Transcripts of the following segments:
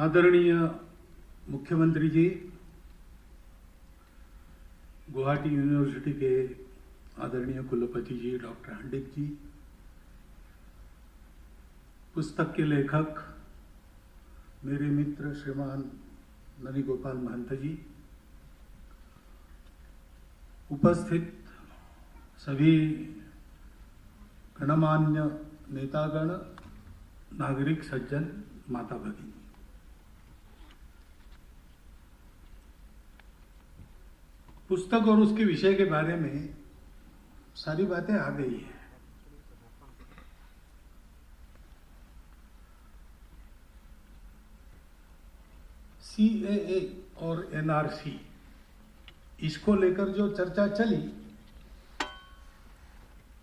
आदरणीय मुख्यमंत्री जी, गुवाहाटी यूनिवर्सिटी के आदरणीय कुलपति जी डॉक्टर हंडिक जी, पुस्तक के लेखक मेरे मित्र श्रीमान ननी गोपाल महंत जी, उपस्थित सभी गणमान्य नेतागण, नागरिक सज्जन, माता भगिनी, पुस्तक और उसके विषय के बारे में सारी बातें आ गई है। सीएए और एनआरसी, इसको लेकर जो चर्चा चली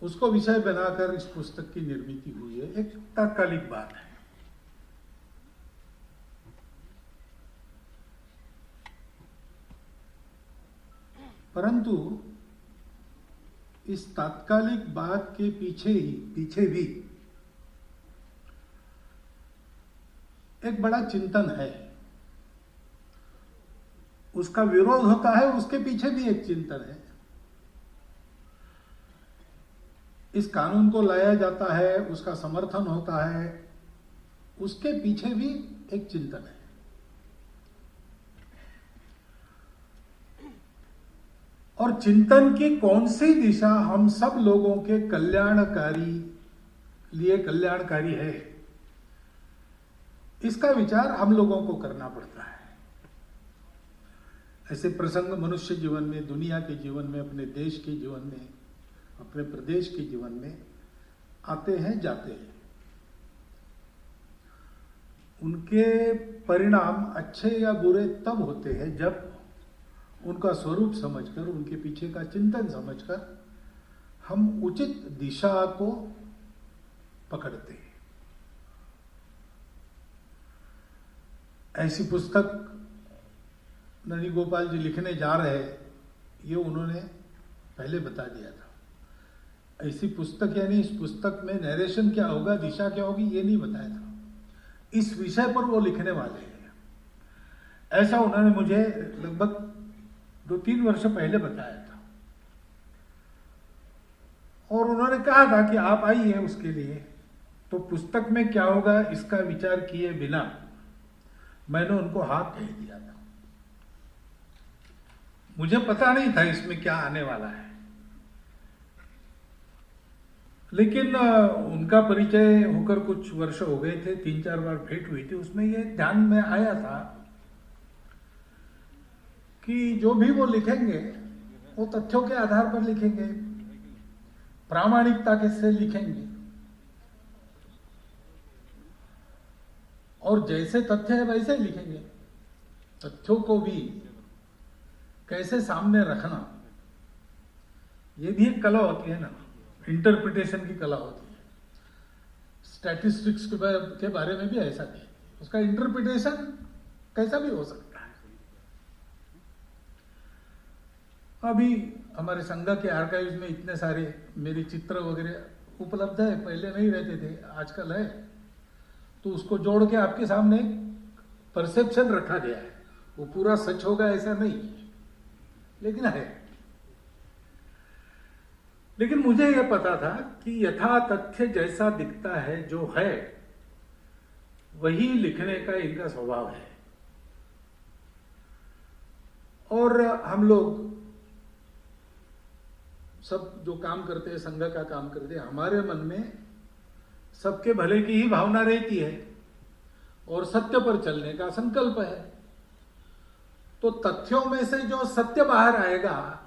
उसको विषय बनाकर इस पुस्तक की निर्मित हुई है। एक तात्कालिक बात है, परंतु इस तात्कालिक बात के पीछे भी एक बड़ा चिंतन है। उसका विरोध होता है, उसके पीछे भी एक चिंतन है। इस कानून को लाया जाता है, उसका समर्थन होता है, उसके पीछे भी एक चिंतन है। और चिंतन की कौन सी दिशा हम सब लोगों के कल्याणकारी है, इसका विचार हम लोगों को करना पड़ता है। ऐसे प्रसंग मनुष्य जीवन में, दुनिया के जीवन में, अपने देश के जीवन में, अपने प्रदेश के जीवन में आते हैं, जाते हैं। उनके परिणाम अच्छे या बुरे तब होते हैं जब उनका स्वरूप समझकर, उनके पीछे का चिंतन समझकर हम उचित दिशा को पकड़ते हैं। ऐसी पुस्तक ननी गोपाल जी लिखने जा रहे, ये उन्होंने पहले बता दिया था। ऐसी पुस्तक यानी इस पुस्तक में नरेशन क्या होगा, दिशा क्या होगी, ये नहीं बताया था। इस विषय पर वो लिखने वाले हैं, ऐसा उन्होंने मुझे लगभग 2-3 वर्ष पहले बताया था। और उन्होंने कहा था कि आप आइए उसके लिए। तो पुस्तक में क्या होगा इसका विचार किए बिना मैंने उनको हाथ भेज दिया था। मुझे पता नहीं था इसमें क्या आने वाला है, लेकिन उनका परिचय होकर कुछ वर्ष हो गए थे, 3-4 बार भेंट हुई थी। उसमें ये ध्यान में आया था कि जो भी वो लिखेंगे वो तथ्यों के आधार पर लिखेंगे, प्रामाणिकता के से लिखेंगे, और जैसे तथ्य है वैसे लिखेंगे। तथ्यों को भी कैसे सामने रखना, ये भी एक कला होती है ना, इंटरप्रिटेशन की कला होती है। स्टैटिस्टिक्स के बारे में भी ऐसा भी, उसका इंटरप्रिटेशन कैसा भी हो सकता है। अभी हमारे संघ के आर्काइव्स में इतने सारे मेरे चित्र वगैरह उपलब्ध है, पहले नहीं रहते थे, आजकल है। तो उसको जोड़ के आपके सामने परसेप्शन रखा गया है। वो पूरा सच होगा ऐसा नहीं, लेकिन है। लेकिन मुझे यह पता था कि यथा तथ्य जैसा दिखता है, जो है वही लिखने का इनका स्वभाव है। और हम लोग सब जो काम करते हैं, संघ का काम करते हैं, हमारे मन में सबके भले की ही भावना रहती है और सत्य पर चलने का संकल्प है। तो तथ्यों में से जो सत्य बाहर आएगा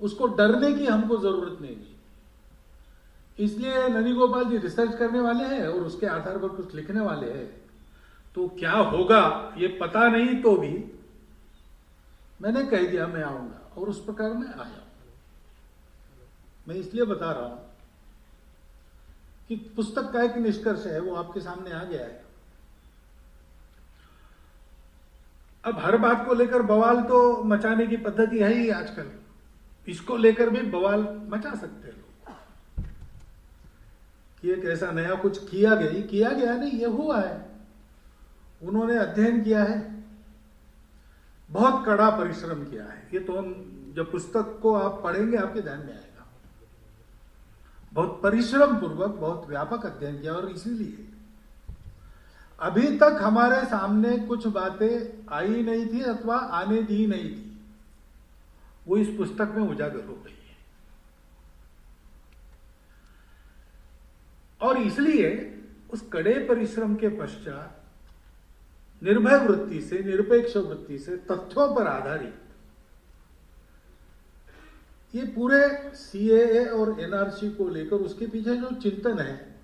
उसको डरने की हमको जरूरत नहीं है। इसलिए ननी गोपाल जी रिसर्च करने वाले हैं और उसके आधार पर कुछ लिखने वाले हैं। तो क्या होगा ये पता नहीं, तो भी मैंने कह दिया मैं आऊंगा, और उस प्रकार मैं आया। मैं इसलिए बता रहा हूं कि पुस्तक का एक निष्कर्ष है, वो आपके सामने आ गया है। अब हर बात को लेकर बवाल तो मचाने की पद्धति है ही आजकल, इसको लेकर भी बवाल मचा सकते हैं लोग कि एक ऐसा नया कुछ किया गया नहीं, ये हुआ है। उन्होंने अध्ययन किया है, बहुत कड़ा परिश्रम किया है। ये तो हम जब पुस्तक को आप पढ़ेंगे आपके ध्यान में आएगा। बहुत परिश्रम पूर्वक बहुत व्यापक अध्ययन किया, और इसीलिए अभी तक हमारे सामने कुछ बातें आई नहीं थी अथवा आने दी नहीं थी, वो इस पुस्तक में उजागर हो गई है। और इसलिए उस कड़े परिश्रम के पश्चात निर्भय वृत्ति से, निरपेक्ष वृत्ति से, तथ्यों पर आधारित ये पूरे सीएए और एनआरसी को लेकर उसके पीछे जो चिंतन है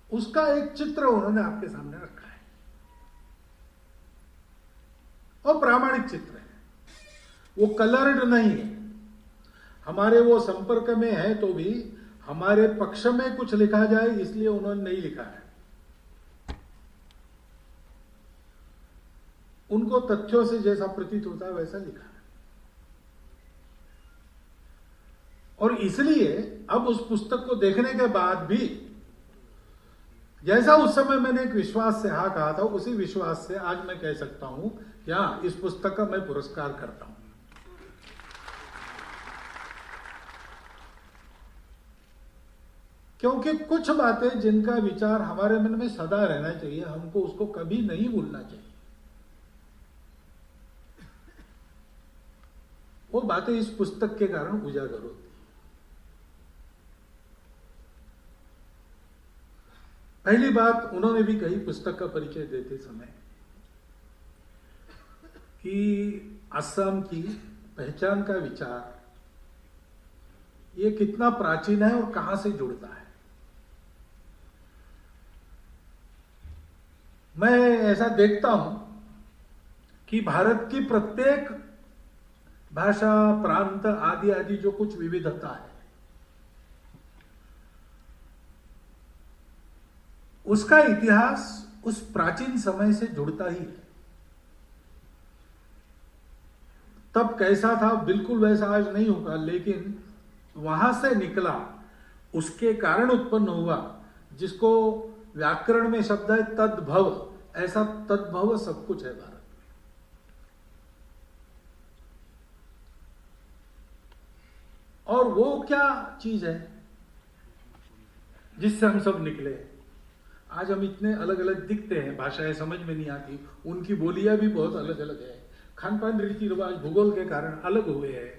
उसका एक चित्र उन्होंने आपके सामने रखा है, और प्रामाणिक चित्र है, वो कलर्ड नहीं है। हमारे वो संपर्क में है तो भी हमारे पक्ष में कुछ लिखा जाए इसलिए उन्होंने नहीं लिखा है। उनको तथ्यों से जैसा प्रतीत होता है वैसा लिखा है। और इसलिए अब उस पुस्तक को देखने के बाद भी, जैसा उस समय मैंने एक विश्वास से हाँ कहा था, उसी विश्वास से आज मैं कह सकता हूं कि हाँ, इस पुस्तक का मैं पुरस्कार करता हूं। क्योंकि कुछ बातें जिनका विचार हमारे मन में सदा रहना चाहिए, हमको उसको कभी नहीं भूलना चाहिए। वो बातें इस पुस्तक के कारण उजागर होती। पहली बात उन्होंने भी कही पुस्तक का परिचय देते समय कि असम की पहचान का विचार ये कितना प्राचीन है और कहां से जुड़ता है। मैं ऐसा देखता हूं कि भारत की प्रत्येक भाषा, प्रांत आदि आदि जो कुछ विविधता है, उसका इतिहास उस प्राचीन समय से जुड़ता ही है। तब कैसा था बिल्कुल वैसा आज नहीं होगा, लेकिन वहां से निकला, उसके कारण उत्पन्न हुआ, जिसको व्याकरण में शब्द है तद्भव, ऐसा तद्भव सब कुछ है भारत में। और वो क्या चीज है जिससे हम सब निकले। आज हम इतने अलग अलग दिखते हैं, भाषाएं समझ में नहीं आती, उनकी बोलियां भी बहुत अलग अलग है, खान पान रीति रिवाज भूगोल के कारण अलग हुए हैं,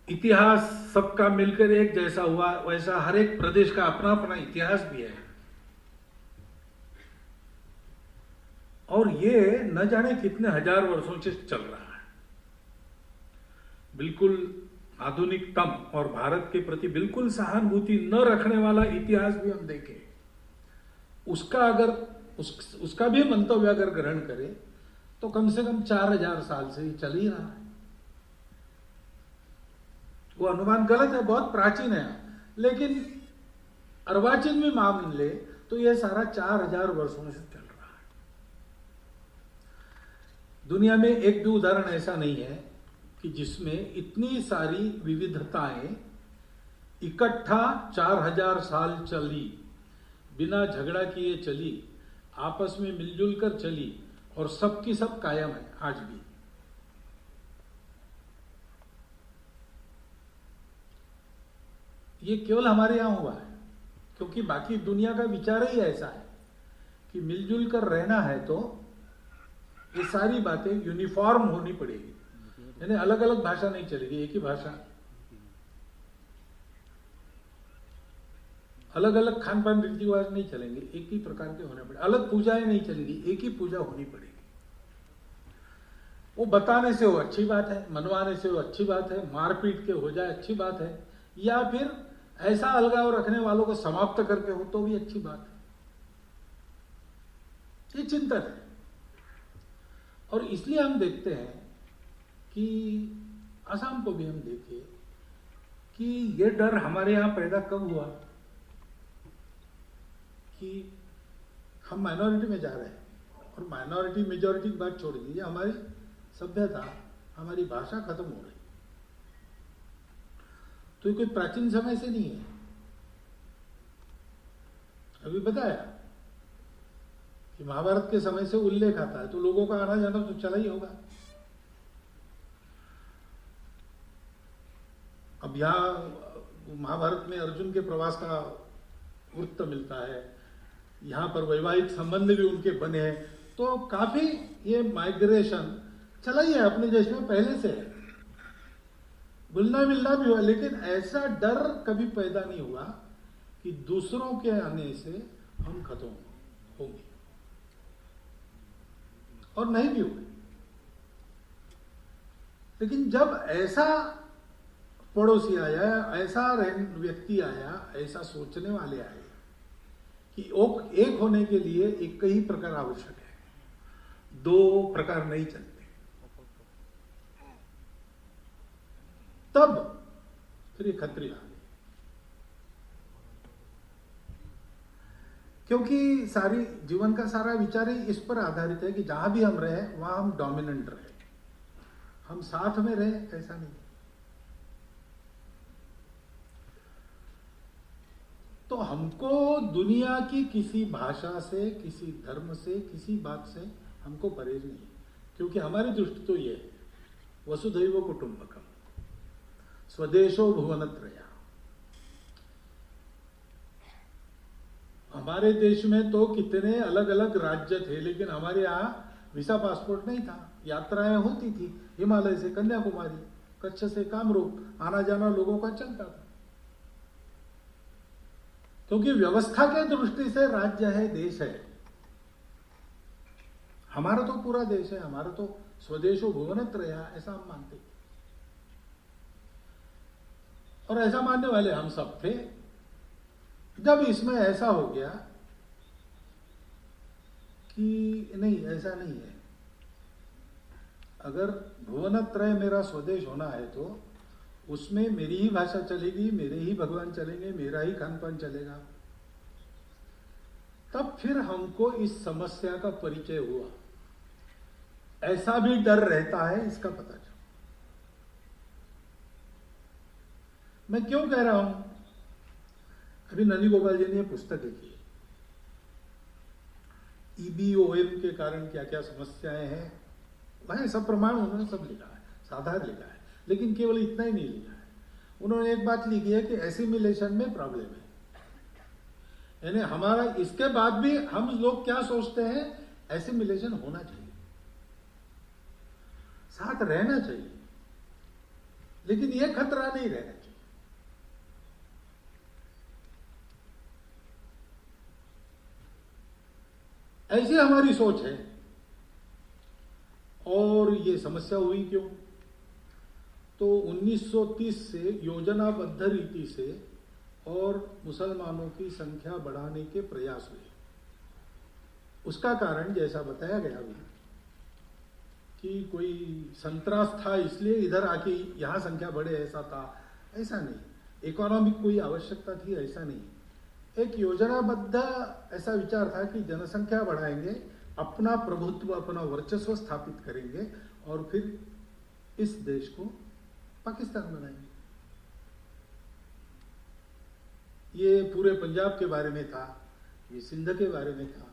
इतिहास सबका मिलकर एक जैसा हुआ, वैसा हर एक प्रदेश का अपना अपना इतिहास भी है। और ये न जाने कितने हजार वर्षों से चल रहा है। बिल्कुल आधुनिकतम और भारत के प्रति बिल्कुल सहानुभूति न रखने वाला इतिहास भी हम देखें, उसका अगर उसका भी मंतव्य अगर ग्रहण करें तो कम से कम 4000 साल से ही चल ही रहा है। वो अनुमान गलत है, बहुत प्राचीन है, लेकिन अर्वाचीन भी मान ले तो यह सारा 4000 वर्षों से चल रहा है। दुनिया में एक भी उदाहरण ऐसा नहीं है कि जिसमें इतनी सारी विविधताएं इकट्ठा 4000 साल चली, बिना झगड़ा किए चली, आपस में मिलजुल कर चली, और सबकी सब कायम है आज भी। ये केवल हमारे यहां हुआ है, क्योंकि बाकी दुनिया का विचार ही ऐसा है कि मिलजुल कर रहना है तो ये सारी बातें यूनिफॉर्म होनी पड़ेगी, यानी अलग अलग भाषा नहीं चलेगी, एक ही भाषा। अलग अलग खान पान रीति रिवाज नहीं चलेंगे, एक ही प्रकार के होने पड़े। अलग पूजाएं नहीं चलेंगी, एक ही पूजा होनी पड़ेगी। वो बताने से वो अच्छी बात है, मनवाने से वो अच्छी बात है, मारपीट के हो जाए अच्छी बात है, या फिर ऐसा अलगाव रखने वालों को समाप्त करके हो तो भी अच्छी बात है। ये चिंतन है। और इसलिए हम देखते हैं कि असम को भी हम देखें कि ये डर हमारे यहां पैदा कब हुआ कि हम माइनॉरिटी में जा रहे हैं, और माइनॉरिटी मेजॉरिटी की बात छोड़ दीजिए, हमारी सभ्यता, हमारी भाषा खत्म हो रही। तो ये कोई प्राचीन समय से नहीं है। अभी बताया कि महाभारत के समय से उल्लेख आता है, तो लोगों का आना जाना तो चला ही होगा। अब यहाँ महाभारत में अर्जुन के प्रवास का वृत्त मिलता है, यहाँ पर वैवाहिक संबंध भी उनके बने हैं, तो काफी ये माइग्रेशन चला ही है अपने देश में पहले से है। मिलना मिलना भी हुआ, लेकिन ऐसा डर कभी पैदा नहीं हुआ कि दूसरों के आने से हम खत्म होंगे, और नहीं भी हुए। लेकिन जब ऐसा पड़ोसी आया, ऐसा व्यक्ति आया, ऐसा सोचने वाले आए कि एक होने के लिए एक ही प्रकार आवश्यक है, दो प्रकार नहीं चलते, तब फिर ये खतरे आ गए। क्योंकि सारी जीवन का सारा विचार ही इस पर आधारित है कि जहां भी हम रहे वहां हम डोमिनेंट रहे, हम साथ में रहे, ऐसा नहीं। तो हमको दुनिया की किसी भाषा से, किसी धर्म से, किसी बात से हमको परहेज नहीं, क्योंकि हमारी दृष्टि तो ये है, वसुधैव कुटुंबकम, स्वदेशो भुवनत्रया। हमारे देश में तो कितने अलग अलग राज्य थे, लेकिन हमारे यहाँ वीसा पासपोर्ट नहीं था, यात्राएं होती थी, हिमालय से कन्याकुमारी, कच्छ से कामरूप, आना जाना लोगों का चलता था। क्योंकि व्यवस्था के दृष्टि से राज्य है, देश है, हमारा तो पूरा देश है, हमारा तो स्वदेशो भुवनत्रया, ऐसा हम मानते हैं। और ऐसा मानने वाले हम सब थे। जब इसमें ऐसा हो गया कि नहीं, ऐसा नहीं है, अगर भुवनत्रय मेरा स्वदेश होना है तो उसमें मेरी ही भाषा चलेगी, मेरे ही भगवान चलेंगे, मेरा ही खान पान चलेगा, तब फिर हमको इस समस्या का परिचय हुआ। ऐसा भी डर रहता है, इसका पता चला। मैं क्यों कह रहा हूं, अभी नंदी गोपाल जी ने पुस्तक लिखी है, EBOM के कारण क्या क्या समस्याएं हैं, वह सब प्रमाण उन्होंने सब लिखा है, साधारण लिखा है, लेकिन केवल इतना ही नहीं लिखा है। उन्होंने एक बात लिखी है कि एसिमिलेशन में प्रॉब्लम है, यानी हमारा इसके बाद भी हम लोग क्या सोचते हैं, एसिमिलेशन होना चाहिए, साथ रहना चाहिए, लेकिन यह खतरा नहीं रहना चाहिए। ऐसी हमारी सोच है। और ये समस्या हुई क्यों, तो 1930 से योजनाबद्ध रीति से और मुसलमानों की संख्या बढ़ाने के प्रयास हुए। उसका कारण जैसा बताया गया अभी कि कोई संतरास था इसलिए इधर आके यहां संख्या बढ़े, ऐसा था, ऐसा नहीं। इकोनॉमिक कोई आवश्यकता थी, ऐसा नहीं। एक योजनाबद्ध ऐसा विचार था कि जनसंख्या बढ़ाएंगे, अपना प्रभुत्व, अपना वर्चस्व स्थापित करेंगे और फिर इस देश को पाकिस्तान बनाएंगे। ये पूरे पंजाब के बारे में था, ये सिंध के बारे में था,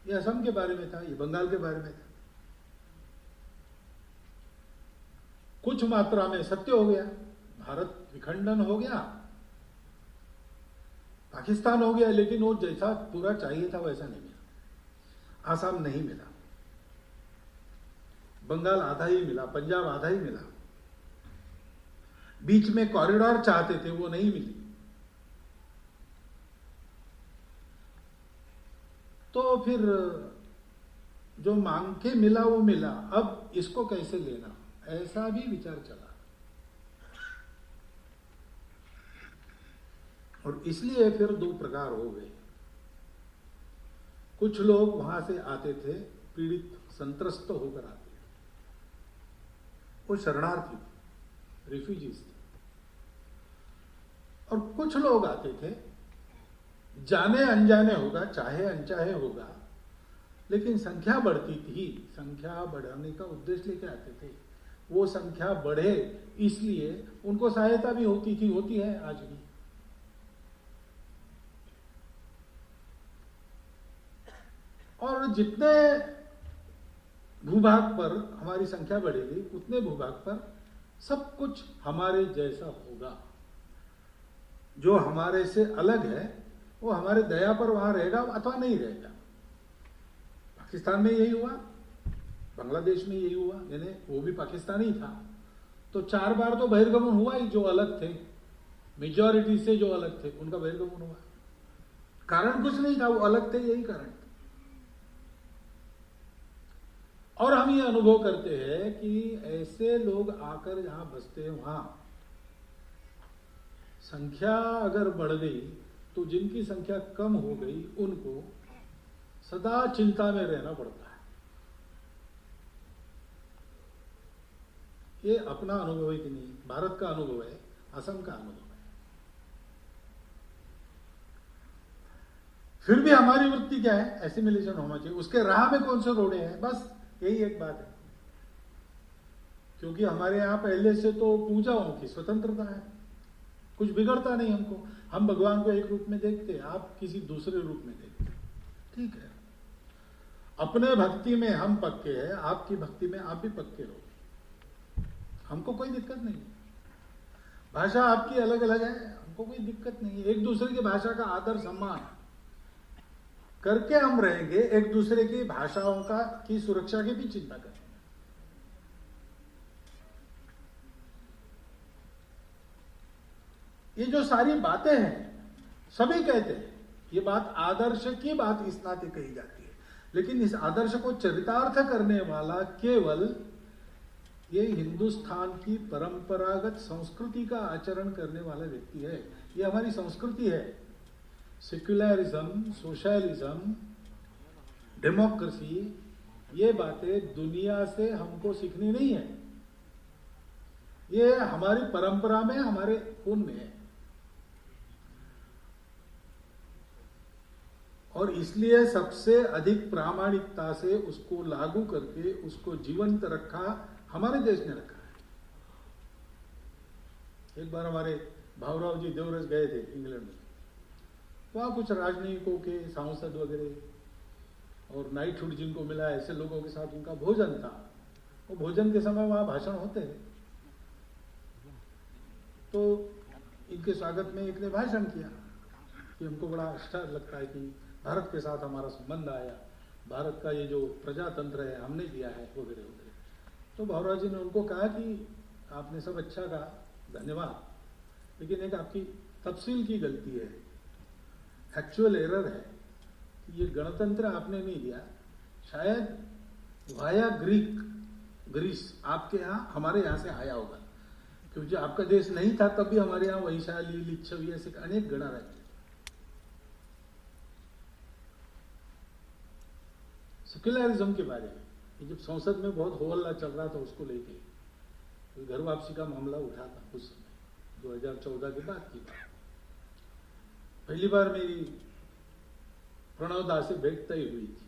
ये असम के बारे में था, ये बंगाल के बारे में था। कुछ मात्रा में सत्य हो गया, भारत विखंडन हो गया, पाकिस्तान हो गया, लेकिन वो जैसा पूरा चाहिए था वैसा नहीं मिला। आसाम नहीं मिला, बंगाल आधा ही मिला, पंजाब आधा ही मिला, बीच में कॉरिडोर चाहते थे, वो नहीं मिली। तो फिर जो मांग के मिला वो मिला, अब इसको कैसे लेना, ऐसा भी विचार चला। और इसलिए फिर दो प्रकार हो गए। कुछ लोग वहां से आते थे, पीड़ित संत्रस्त होकर आते थे, वो शरणार्थी थे, रिफ्यूजीज थे। और कुछ लोग आते थे, जाने अनजाने होगा, चाहे अनचाहे होगा, लेकिन संख्या बढ़ती थी, संख्या बढ़ाने का उद्देश्य लेके आते थे। वो संख्या बढ़े इसलिए उनको सहायता भी होती थी, होती है आज भी। और जितने भूभाग पर हमारी संख्या बढ़ेगी उतने भूभाग पर सब कुछ हमारे जैसा होगा। जो हमारे से अलग है वो हमारे दया पर वहां रहेगा अथवा नहीं रहेगा। पाकिस्तान में यही हुआ, बांग्लादेश में यही हुआ, यानी वो भी पाकिस्तानी था तो 4 बार तो बहिर्गमन हुआ ही। जो अलग थे, मेजॉरिटी से जो अलग थे उनका बहिर्गमन हुआ। कारण कुछ नहीं था, वो अलग थे, यही कारण था। और हम ये अनुभव करते हैं कि ऐसे लोग आकर जहां बसते हैं वहां संख्या अगर बढ़ गई तो जिनकी संख्या कम हो गई उनको सदा चिंता में रहना पड़ता है। ये अपना अनुभव है कि नहीं, भारत का अनुभव है, असम का अनुभव है। फिर भी हमारी वृत्ति क्या है, एसिमिलेशन होना चाहिए। उसके राह में कौन से रोड़े हैं, बस यही एक बात है। क्योंकि हमारे यहां पहले से तो पूजाओं की स्वतंत्रता है, कुछ बिगड़ता नहीं हमको। हम भगवान को एक रूप में देखते हैं, आप किसी दूसरे रूप में देखते हैं, ठीक है। अपने भक्ति में हम पक्के हैं, आपकी भक्ति में आप भी पक्के रहो, हमको कोई दिक्कत नहीं है। भाषा आपकी अलग अलग है, हमको कोई दिक्कत नहीं है। एक दूसरे की भाषा का आदर सम्मान करके हम रहेंगे, एक दूसरे की भाषाओं की सुरक्षा की भी चिंता करेंगे। ये जो सारी बातें हैं सभी कहते हैं, ये बात आदर्श की बात इस नाते कही जाती है, लेकिन इस आदर्श को चरितार्थ करने वाला केवल ये हिंदुस्तान की परंपरागत संस्कृति का आचरण करने वाला व्यक्ति है। ये हमारी संस्कृति है। सेक्युलरिज्म, सोशलिज्म, डेमोक्रेसी, ये बातें दुनिया से हमको सीखनी नहीं है, ये हमारी परंपरा में, हमारे खून में है। और इसलिए सबसे अधिक प्रामाणिकता से उसको लागू करके उसको जीवंत रखा हमारे देश ने रखा है। एक बार हमारे भावराव जी देवरस गए थे इंग्लैंड में, वहां कुछ राजनयिकों के सांसद वगैरह और नाइटहुड जिनको मिला ऐसे लोगों के साथ उनका भोजन था। वो भोजन के समय वहां भाषण होते हैं, तो इनके स्वागत में एक ने भाषण किया कि हमको बड़ा अच्छा लगता है कि भारत के साथ हमारा संबंध आया, भारत का ये जो प्रजातंत्र है हमने दिया है वगैरह वगैरह। तो भावराज जी ने उनको कहा कि आपने सब अच्छा कहा, धन्यवाद, लेकिन एक आपकी तफसील की गलती है, एक्चुअल एरर है। ये गणतंत्र आपने नहीं दिया, शायद वाया ग्रीस आपके यहाँ हमारे यहाँ से आया होगा, क्योंकि आपका देश नहीं था तब भी हमारे यहाँ वैशाली, लिच्छवी ऐसे अनेक गणा रहते। सेक्युलरिज्म के बारे में जब संसद में बहुत हो हल्ला चल रहा था उसको लेके, तो घर वापसी का मामला उठा था उस समय 2014 के बाद की बात। पहली बार मेरी प्रणव दा से भेंट तय हुई थी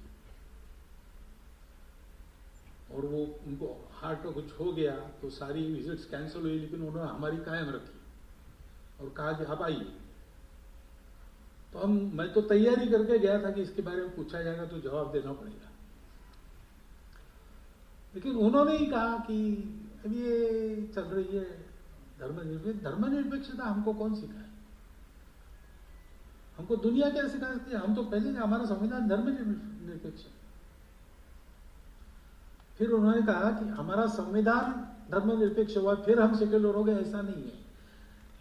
और वो उनको हार्ट का कुछ हो गया तो सारी विजिट्स कैंसिल हुई, लेकिन उन्होंने हमारी कायम रखी और कहा कि आप आइए। तो मैं तो तैयारी करके गया था कि इसके बारे में पूछा जाएगा तो जवाब देना पड़ेगा, लेकिन उन्होंने ही कहा कि अब ये चल रही है धर्मनिरपेक्षता हमको कौन सिखाए, हमको दुनिया क्या सिखा सकती है, हम तो पहले हमारा संविधान धर्मनिरपेक्ष है। फिर उन्होंने कहा कि हमारा संविधान धर्मनिरपेक्ष हुआ फिर हम सेक्युलर हो गए, ऐसा नहीं है।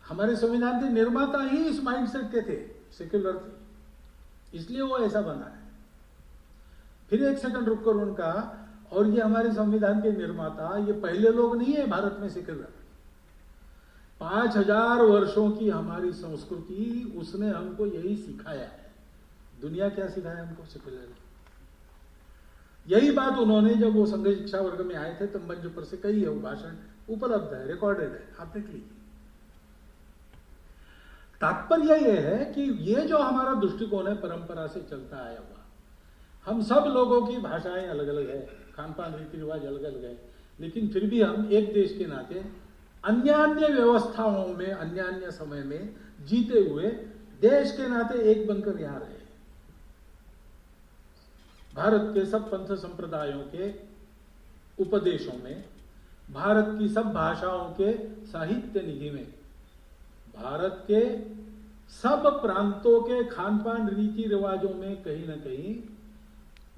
हमारे संविधान के निर्माता ही इस माइंडसेट के थे, सेक्युलर थे, इसलिए वो ऐसा बना है। फिर एक सेकंड रुककर उन्होंने कहा, और ये हमारे संविधान के निर्माता ये पहले लोग नहीं है भारत में सेक्युलर, 5000 वर्षों की हमारी संस्कृति उसने हमको यही सिखाया है। दुनिया क्या सिखाया हमको, सेक्युलर। यही बात उन्होंने जब वो संघ शिक्षा वर्ग में आए थे तब मंच पर से कही है, वो भाषण उपलब्ध है, रिकॉर्डेड है, आप देख लीजिए। तात्पर्य यह है कि ये जो हमारा दृष्टिकोण है परंपरा से चलता आया हुआ, हम सब लोगों की भाषाएं अलग अलग है, खान पान रीति रिवाज अलग अलग है, लेकिन फिर भी हम एक देश के नाते अन्य व्यवस्थाओं में अन्य समय में जीते हुए देश के नाते एक बनकर यहां रहे। भारत के सब पंथ संप्रदायों के उपदेशों में, भारत की सब भाषाओं के साहित्य निधि में, भारत के सब प्रांतों के खान पान रीति रिवाजों में कहीं ना कहीं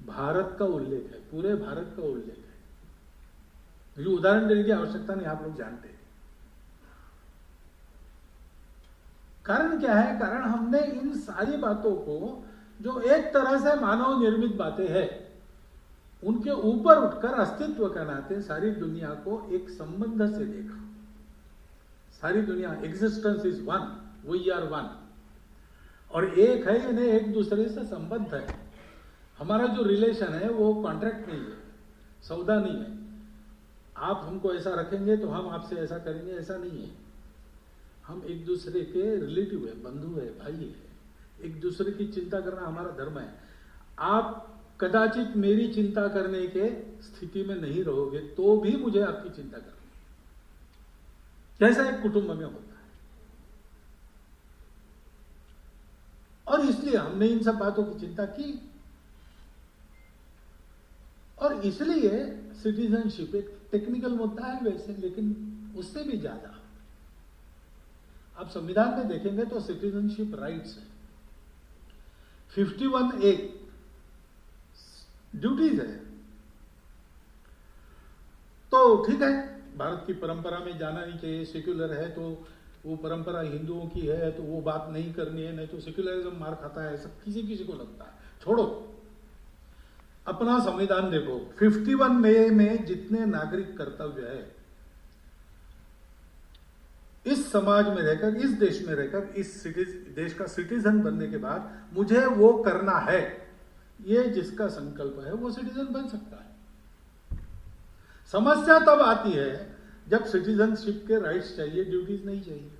भारत का उल्लेख है, पूरे भारत का उल्लेख है। मुझे उदाहरण देने की आवश्यकता नहीं, आप लोग जानते हैं। कारण क्या है? कारण हमने इन सारी बातों को, जो एक तरह से मानव निर्मित बातें हैं, उनके ऊपर उठकर अस्तित्व के नाते सारी दुनिया को एक संबंध से देखा। सारी दुनिया, existence is one, we are one, और एक है, इन्हें एक दूसरे से संबंध है। हमारा जो रिलेशन है वो कॉन्ट्रैक्ट नहीं है, सौदा नहीं है। आप हमको ऐसा रखेंगे तो हम आपसे ऐसा करेंगे, ऐसा नहीं है। हम एक दूसरे के रिलेटिव है, बंधु है, भाई है। एक दूसरे की चिंता करना हमारा धर्म है। आप कदाचित मेरी चिंता करने के स्थिति में नहीं रहोगे तो भी मुझे आपकी चिंता करनी है, जैसा एक कुटुंब में होता है। और इसलिए हमने इन सब बातों की चिंता की, और इसलिए सिटीजनशिप एक टेक्निकल मुद्दा है वैसे, लेकिन उससे भी ज्यादा आप संविधान में देखेंगे तो सिटीजनशिप राइट्स है। 51A ड्यूटीज है। तो ठीक है, भारत की परंपरा में जाना नहीं चाहिए, सेक्युलर है तो वो परंपरा हिंदुओं की है तो वो बात नहीं करनी है, नहीं तो सेक्युलरिज्म मार खाता है, सब किसी किसी को लगता है। छोड़ो, अपना संविधान देखो। 51A में जितने नागरिक कर्तव्य है, इस समाज में रहकर, इस देश में रहकर, इस देश का सिटीजन बनने के बाद मुझे वो करना है, ये जिसका संकल्प है वो सिटीजन बन सकता है। समस्या तब आती है जब सिटीजनशिप के राइट्स चाहिए, ड्यूटीज नहीं चाहिए।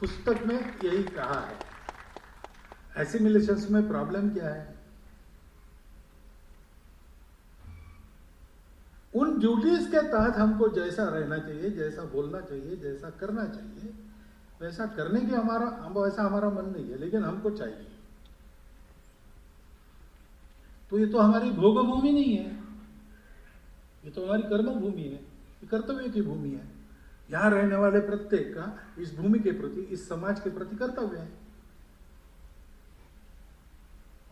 पुस्तक में यही कहा है। एसिमिलेशंस में प्रॉब्लम क्या है? उन ड्यूटीज के तहत हमको जैसा रहना चाहिए, जैसा बोलना चाहिए, जैसा करना चाहिए, वैसा करने की वैसा हमारा मन नहीं है, लेकिन हमको चाहिए। तो ये तो हमारी भोग भूमि नहीं है, ये तो हमारी कर्म भूमि है, ये कर्तव्य की भूमि है। यहां रहने वाले प्रत्येक का इस भूमि के प्रति, इस समाज के प्रति कर्तव्य है,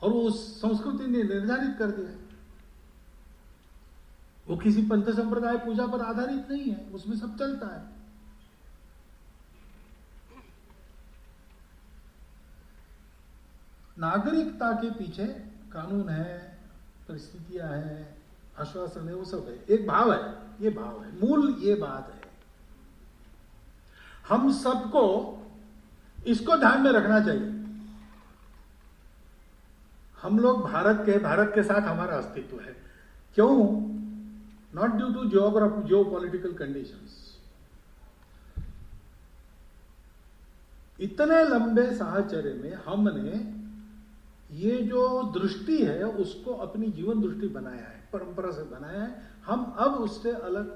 और वो उस संस्कृति ने निर्धारित कर दिया है। वो किसी पंथ संप्रदाय पूजा पर आधारित नहीं है, उसमें सब चलता है। नागरिकता के पीछे कानून है, परिस्थितियां हैं, आश्वासन है, वो सब है। एक भाव है, ये भाव है, मूल ये बात है। हम सबको इसको ध्यान में रखना चाहिए। हम लोग भारत के साथ हमारा अस्तित्व है। क्यों? Not due to geography, geopolitical conditions. इतने लंबे साहचर्य में हमने ये जो दृष्टि है उसको अपनी जीवन दृष्टि बनाया है, परंपरा से बनाया है। हम अब उससे अलग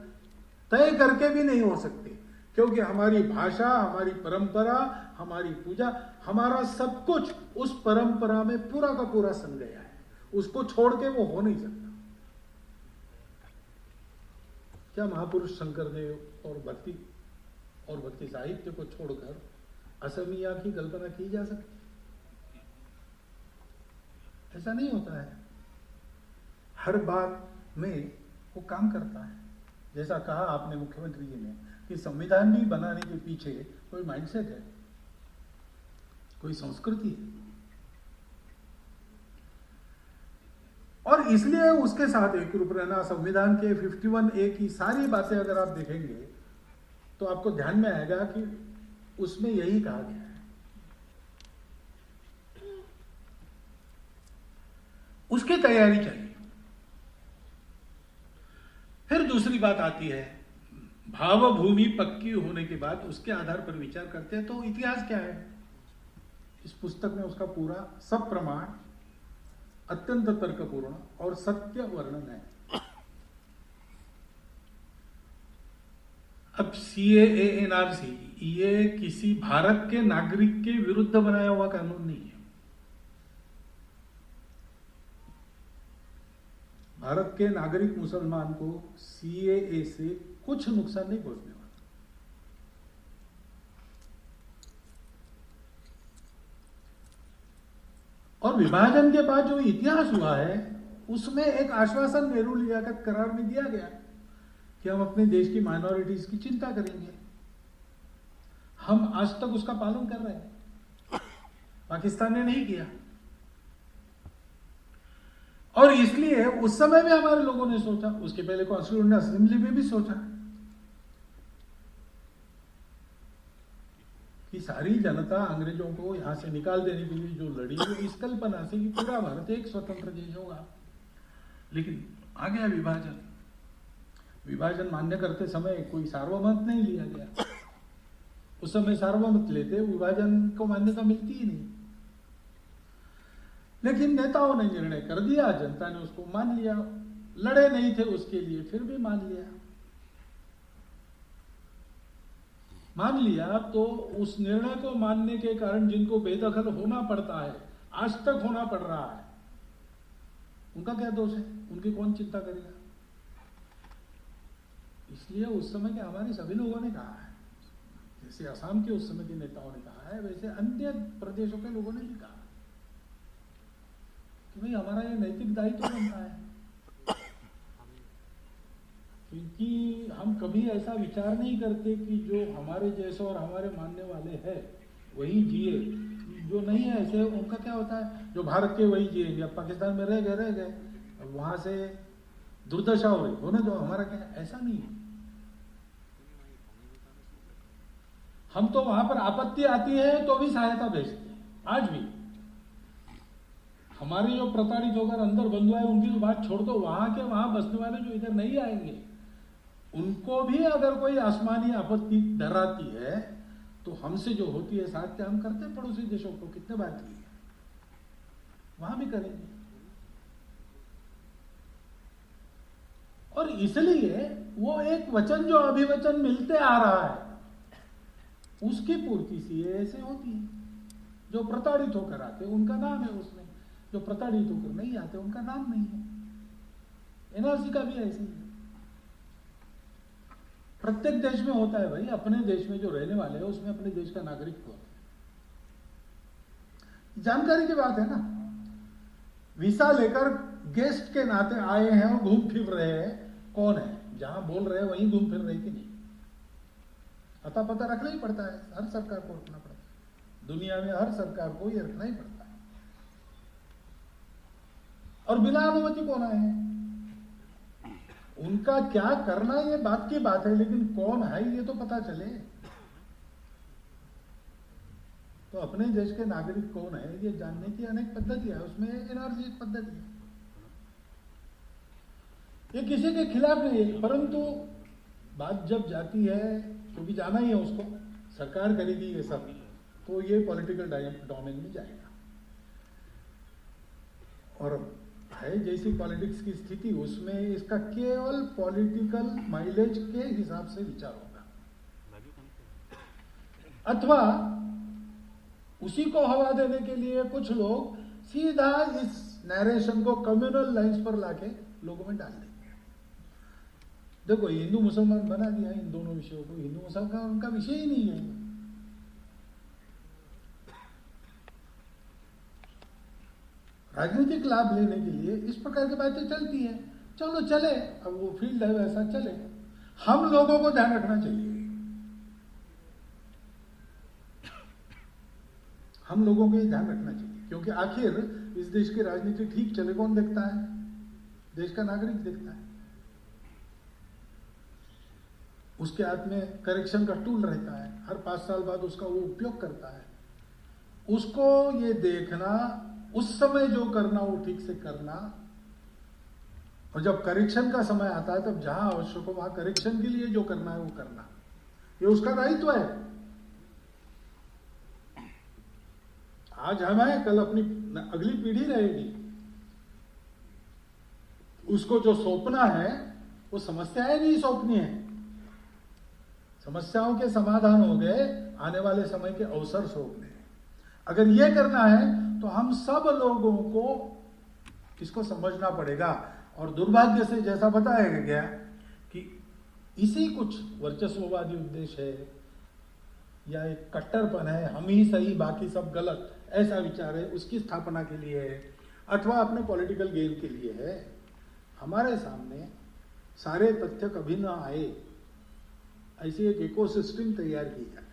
तय करके भी नहीं हो सकते, क्योंकि हमारी भाषा, हमारी परंपरा, हमारी पूजा, हमारा सब कुछ उस परंपरा में पूरा का पूरा सन गया है। उसको छोड़ के वो हो नहीं सकता। क्या महापुरुष शंकरदेव और भक्ति साहित्य को छोड़कर असमिया की कल्पना की जा सकती? ऐसा नहीं होता है। हर बात में वो काम करता है। जैसा कहा आपने मुख्यमंत्री जी ने कि संविधान भी बनाने के पीछे कोई माइंडसेट है, कोई संस्कृति है, और इसलिए उसके साथ एक रूप रहना। संविधान के 51A की सारी बातें अगर आप देखेंगे तो आपको ध्यान में आएगा कि उसमें यही कहा गया है। उसकी तैयारी चाहिए। फिर दूसरी बात आती है, भाव भूमि पक्की होने के बाद उसके आधार पर विचार करते हैं तो इतिहास क्या है। इस पुस्तक में उसका पूरा सब प्रमाण अत्यंत तर्कपूर्ण और सत्य वर्णन है। अब CAA NRC ये किसी भारत के नागरिक के विरुद्ध बनाया हुआ कानून नहीं है। भारत के नागरिक मुसलमान को सीएए से कुछ नुकसान नहीं पहुंचने वाला। और विभाजन के बाद जो इतिहास हुआ है उसमें एक आश्वासन नेहरू लियाकत करार में दिया गया कि हम अपने देश की माइनॉरिटीज की चिंता करेंगे। हम आज तक उसका पालन कर रहे हैं, पाकिस्तान ने नहीं किया। और इसलिए उस समय में हमारे लोगों ने सोचा, उसके पहले कॉन्स्टिट्यूएंट असेंबली में भी सोचा कि सारी जनता अंग्रेजों को यहां से निकाल देने के लिए जो लड़ी वो इस कल्पना से कि पूरा भारत एक स्वतंत्र देश होगा। लेकिन आ गया विभाजन। विभाजन मान्य करते समय कोई सार्वमत नहीं लिया गया। उस समय सार्वमत लेते विभाजन को मान्यता मिलती ही नहीं। लेकिन नेताओं ने निर्णय कर दिया, जनता ने उसको मान लिया। लड़े नहीं थे उसके लिए, फिर भी मान लिया। मान लिया तो उस निर्णय को मानने के कारण जिनको बेदखल होना पड़ता है, आज तक होना पड़ रहा है, उनका क्या दोष है? उनकी कौन चिंता करेगा? इसलिए उस समय के हमारे सभी लोगों ने कहा है, जैसे असम के उस समय के नेताओं ने कहा है, वैसे अन्य प्रदेशों के लोगों ने भी कहा कि भाई हमारा ये नैतिक दायित्व बनता है, क्योंकि हम कभी ऐसा विचार नहीं करते कि जो हमारे जैसे और हमारे मानने वाले हैं वही जिए। जो नहीं है ऐसे, उनका क्या होता है, जो भारत के वही जिएंगे। अब पाकिस्तान में रह गए, अब वहां से दुर्दशा हो रही, होने दो, हमारा क्या, ऐसा नहीं है। हम तो वहां पर आपत्ति आती है तो भी सहायता भेजते हैं। आज भी हमारे जो प्रताड़ित होकर अंदर बंधु है उनकी तो बात छोड़ दो, वहां के वहां बसने वाले जो इधर नहीं आएंगे उनको भी अगर कोई आसमानी आपत्ति डराती है तो हमसे जो होती है साथ हम करते हैं पड़ोसी देशों को, कितने बार की है, वहां भी करेंगे। और इसलिए वो एक वचन जो अभिवचन मिलते आ रहा है उसकी पूर्ति सीएए से होती है। जो प्रताड़ित होकर आते उनका नाम है उसमें, जो प्रताड़ित होकर नहीं आते उनका नाम नहीं है। एनआरसी का भी ऐसे ही है। प्रत्येक देश में होता है भाई, अपने देश में जो रहने वाले हैं उसमें अपने देश का नागरिक होता है। जानकारी की बात है ना, वीसा लेकर गेस्ट के नाते आए हैं और घूम फिर रहे हैं, कौन है, जहां बोल रहे हैं वहीं घूम फिर रहे कि नहीं, अता पता रखना ही पड़ता है। हर सरकार को रखना पड़ता है, दुनिया में हर सरकार को ये रखना ही पड़ता है। और बिना अनुमति कौन आए हैं, उनका क्या करना ये बात की बात है, लेकिन कौन है ये तो पता चले। तो अपने देश के नागरिक कौन है ये जानने की अनेक पद्धतियां है, उसमें एनआरसी एक पद्धति है। ये किसी के खिलाफ नहीं है, परंतु बात जब जाती है, क्योंकि जाना ही है उसको, सरकार करेगी ये सब, तो ये पॉलिटिकल डोमेन में जाएगा। और है जैसी पॉलिटिक्स की स्थिति, उसमें इसका केवल पॉलिटिकल माइलेज के हिसाब से विचार होगा, अथवा उसी को हवा देने के लिए कुछ लोग सीधा इस नैरेशन को कम्युनल लाइंस पर लाके लोगों में डाल देंगे। देखो हिंदू मुसलमान बना दिया इन दोनों विषयों को, हिंदू मुसलमान उनका विषय ही नहीं है। राजनीतिक लाभ लेने के लिए इस प्रकार की बातें चलती है, चलो चले, अब वो फील्ड है वैसा चले। हम लोगों को ध्यान रखना चाहिए, हम लोगों को ये ध्यान रखना चाहिए, क्योंकि आखिर इस देश की राजनीति ठीक चले कौन देखता है, देश का नागरिक देखता है। उसके हाथ में करेक्शन का टूल रहता है, हर 5 साल बाद उसका वो उपयोग करता है। उसको ये देखना, उस समय जो करना वो ठीक से करना, और जब करेक्शन का समय आता है तब जहां आवश्यक हो वहां करेक्शन के लिए जो करना है वो करना, ये उसका दायित्व है। आज हम हैं, कल अपनी अगली पीढ़ी रहेगी, उसको जो सौंपना है वो समस्याएं नहीं सौंपनी है, समस्याओं के समाधान हो गए, आने वाले समय के अवसर सौंपने। अगर ये करना है तो हम सब लोगों को इसको समझना पड़ेगा और दुर्भाग्य से जैसा बताया गया कि इसी कुछ वर्चस्ववादी उद्देश्य है या एक कट्टरपन है, हम ही सही बाकी सब गलत, ऐसा विचार है, उसकी स्थापना के लिए है, अथवा अपने पॉलिटिकल गेन के लिए है। हमारे सामने सारे तथ्य कभी ना आए, ऐसी एक इकोसिस्टम तैयार की जाती है।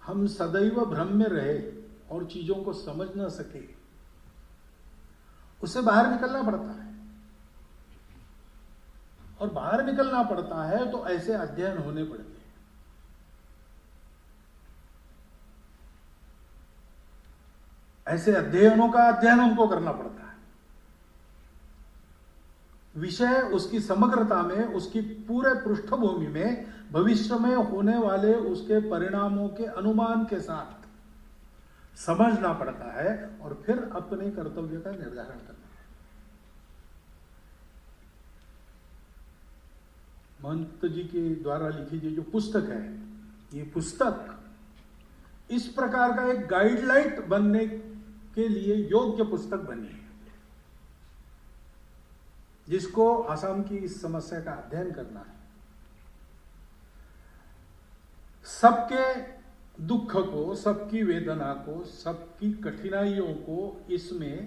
हम सदैव भ्रम में रहे और चीजों को समझ ना सके, उससे बाहर निकलना पड़ता है। और बाहर निकलना पड़ता है तो ऐसे अध्ययन होने पड़ते हैं। ऐसे अध्ययनों का अध्ययन हमको करना पड़ता है। विषय उसकी समग्रता में, उसकी पूरे पृष्ठभूमि में, भविष्य में होने वाले उसके परिणामों के अनुमान के साथ समझना पड़ता है और फिर अपने कर्तव्य का निर्धारण करना। महंत जी के द्वारा लिखी गई जो पुस्तक है, ये पुस्तक इस प्रकार का एक गाइडलाइन बनने के लिए योग्य पुस्तक बनी है, जिसको असम की इस समस्या का अध्ययन करना है। सबके दुख को, सबकी वेदना को, सबकी कठिनाइयों को इसमें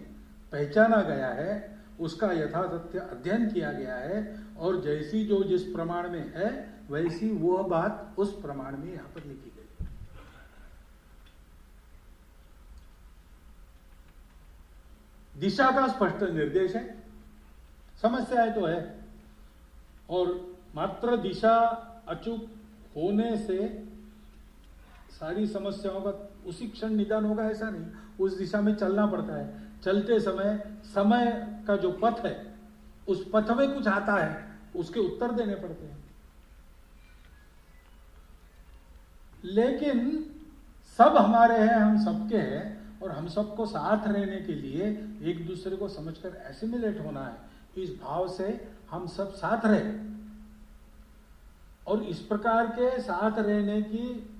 पहचाना गया है, उसका यथातथ्य अध्ययन किया गया है और जैसी जो जिस प्रमाण में है वैसी वह बात उस प्रमाण में यहां पर लिखी गई। दिशा का स्पष्ट निर्देश है, समस्याएं तो है, और मात्र दिशा अचूक होने से सारी समस्याओं का उसी क्षण निदान होगा ऐसा नहीं, उस दिशा में चलना पड़ता है। चलते समय समय का जो पथ है उस पथ में कुछ आता है, उसके उत्तर देने पड़ते हैं। लेकिन सब हमारे हैं, हम सबके हैं, और हम सबको साथ रहने के लिए एक दूसरे को समझकर एसिमिलेट होना है। इस भाव से हम सब साथ रहे और इस प्रकार के साथ रहने की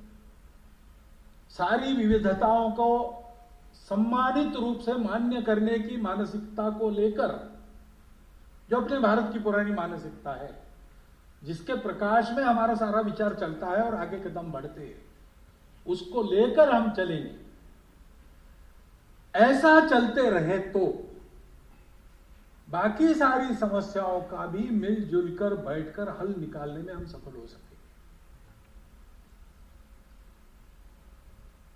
सारी विविधताओं को सम्मानित रूप से मान्य करने की मानसिकता को लेकर, जो अपने भारत की पुरानी मानसिकता है, जिसके प्रकाश में हमारा सारा विचार चलता है और आगे कदम बढ़ते हैं, उसको लेकर हम चलेंगे। ऐसा चलते रहे तो बाकी सारी समस्याओं का भी मिलजुल कर बैठकर हल निकालने में हम सफल हो सकेंगे।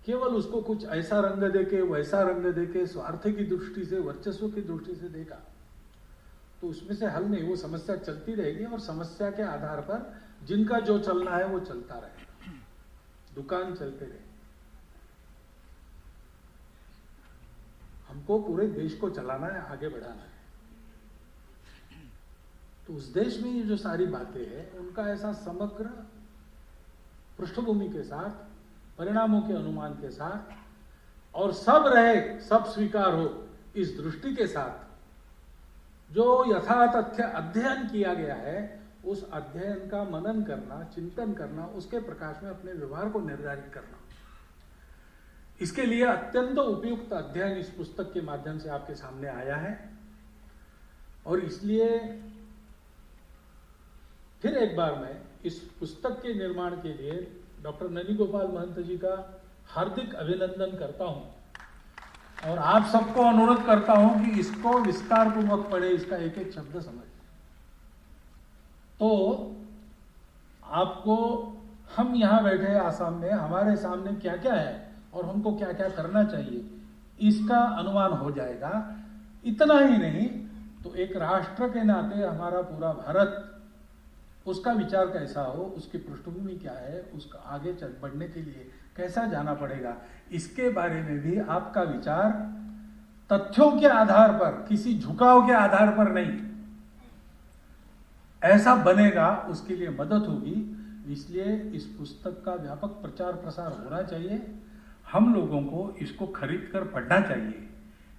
केवल उसको कुछ ऐसा रंग देके, वैसा रंग देके, स्वार्थ की दृष्टि से, वर्चस्व की दृष्टि से देखा तो उसमें से हल नहीं। वो समस्या चलती रहेगी और समस्या के आधार पर जिनका जो चलना है वो चलता रहेगा, दुकान चलते रहे। हमको पूरे देश को चलाना है, आगे बढ़ाना है। तो उस देश में ये जो सारी बातें हैं उनका ऐसा समग्र पृष्ठभूमि के साथ, परिणामों के अनुमान के साथ, और सब रहे, सब स्वीकार हो, इस दृष्टि के साथ जो यथातथ्य अध्ययन किया गया है उस अध्ययन का मनन करना, चिंतन करना, उसके प्रकाश में अपने व्यवहार को निर्धारित करना। इसके लिए अत्यंत उपयुक्त अध्ययन इस पुस्तक के माध्यम से आपके सामने आया है। और इसलिए फिर एक बार मैं इस पुस्तक के निर्माण के लिए डॉक्टर ननी गोपाल महंत जी का हार्दिक अभिनंदन करता हूं और आप सबको अनुरोध करता हूं कि इसको विस्तार पूर्वक पढ़े, इसका एक एक शब्द समझ। तो आपको हम यहां बैठे आसाम में, हमारे सामने क्या क्या है और हमको क्या क्या करना चाहिए, इसका अनुमान हो जाएगा। इतना ही नहीं तो एक राष्ट्र के नाते हमारा पूरा भारत, उसका विचार कैसा हो, उसकी पृष्ठभूमि क्या है, उसका आगे चल बढ़ने के लिए कैसा जाना पड़ेगा, इसके बारे में भी आपका विचार तथ्यों के आधार पर, किसी झुकाव के आधार पर नहीं, ऐसा बनेगा, उसके लिए मदद होगी। इसलिए इस पुस्तक का व्यापक प्रचार प्रसार होना चाहिए। हम लोगों को इसको खरीद कर पढ़ना चाहिए।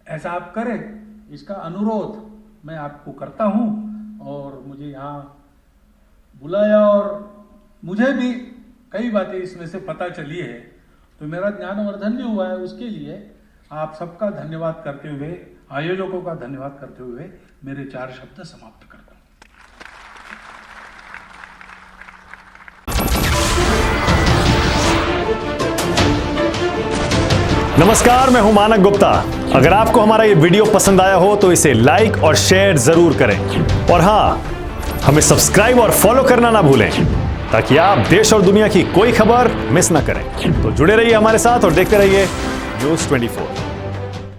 ऐसा आप करें, इसका अनुरोध मैं आपको करता हूं। और मुझे यहाँ बुलाया और मुझे भी कई बातें इसमें से पता चली है, तो मेरा ज्ञानवर्धन भी हुआ है। उसके लिए आप सबका धन्यवाद करते हुए आयोजकों का धन्यवाद करते हुए मेरे 4 शब्द समाप्त करता हूं। नमस्कार, मैं हूं मानक गुप्ता। अगर आपको हमारा ये वीडियो पसंद आया हो तो इसे लाइक और शेयर जरूर करें, और हां, हमें सब्सक्राइब और फॉलो करना ना भूलें ताकि आप देश और दुनिया की कोई खबर मिस ना करें। तो जुड़े रहिए हमारे साथ और देखते रहिए न्यूज़ 24।